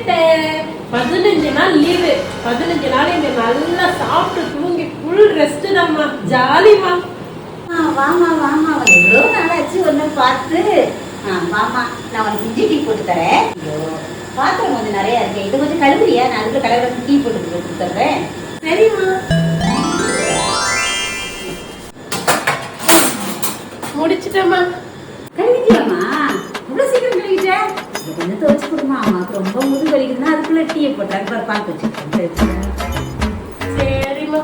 வந்துட்டேன். 15 நாள் லீவு. 15 நாள் இங்க நல்லா சாப்பிட்டு தூங்கி ஃபுல் ரெஸ்ட் தான்மா. ஜாலிமா. வாமா வாமா, எவ்வளோ நாளாச்சு ஒன்று பார்த்து. வாமா, நான் உனக்கு இஞ்சி டீ போட்டு தரேன். பாத்திரம் கொஞ்சம் நிறையா இருக்கு, இது கொஞ்சம் கழுவுறியா? நான் அதுக்கு கடவுளுக்கு டீ போட்டு கொடுத்துட்றேன். சரிம்மா. முடிச்சிட்டேம்மா. கழுவிட்டியாம்மா? இவ்வளோ சீக்கிரம் கழுவிட்ட? இதை கொஞ்சம் துவச்சி கொடுமா. அம்மாவுக்கு ரொம்ப முதுகு வலிக்குதுன்னா அதுக்குள்ள டீயை போட்டாங்க பார்த்து வச்சுருக்கேன். சரிம்மா.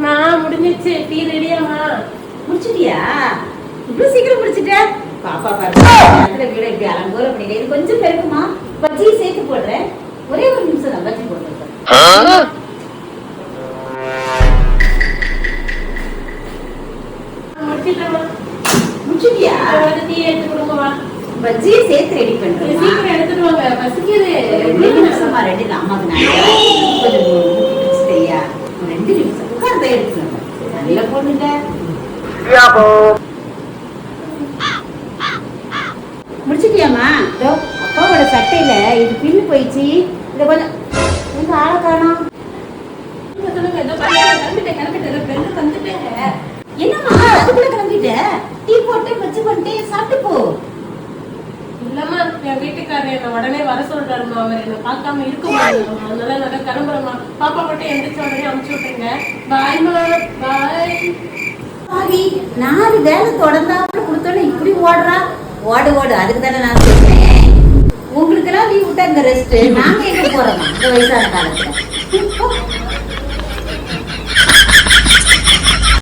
மா முடிஞ்சிச்சு. டீ ரெடியாம்மா? முடிச்சிட்டியா? இவ்வளோ சீக்கிரம் முடிச்சிட்ட? பாப்பா பாருங்க, வீட இப்படி அலங்கோலம் பண்ணிடு. இது கொஞ்சம் பெருக்குமா? பஜ்ஜியை சேர்த்து போடுறேன். ஒரே ஒரு நிமிஷம் தான் பஜ்ஜி போடுறேன். முடிச்சிட்டியா? டீ எடுத்து கொடுங்கம்மா. பஜ்ஜியை சேர்த்து ரெடி பண்றேன். சீக்கிரம் எடுத்துட்டு வாங்க, பசிக்குது. 2 நிமிஷமா? 2 இல்லை அம்மாவுக்கு நான் கொஞ்சம் சரியா? 2 நிமிஷம் உட்கார்ந்து எடுத்துக்கணும். நல்லா போடுங்க. முடிச்சிட்டியாம்மா? இதோ அப்பாவோட சட்டையில இது பின்னு போயிடுச்சு. இதை கொஞ்சம் எங்க ஆளை காணோம். என்னம்மா அதுக்குள்ள கிளம்பிட்ட? டீ போட்டு வச்சு பண்ணிட்டு சாப்பிட்டு போ. இல்லம்மா, என் வீட்டுக்காரர் என்ன உடனே வர சொல்றாருமா. அவர் என்ன பார்க்காம இருக்க முடியாது. அதனால நான் கிளம்புறேம்மா. பாப்பா மட்டும் எந்திரிச்ச உடனே அனுப்பிச்சு விட்டுருங்க. பாய்மா. பாய். சாரி, 4 வேலை தொடர்ந்தாப்புல கொடுத்தோன்னு இப்படி ஓடுறா. ஓடு ஓடு, அதுக்கு தானே நான் சொல்றேன். உங்களுக்கு எல்லாம் லீவ் விட்டா இந்த ரெஸ்ட், நாங்க எங்க போறோம் இந்த வயசான காலத்துல?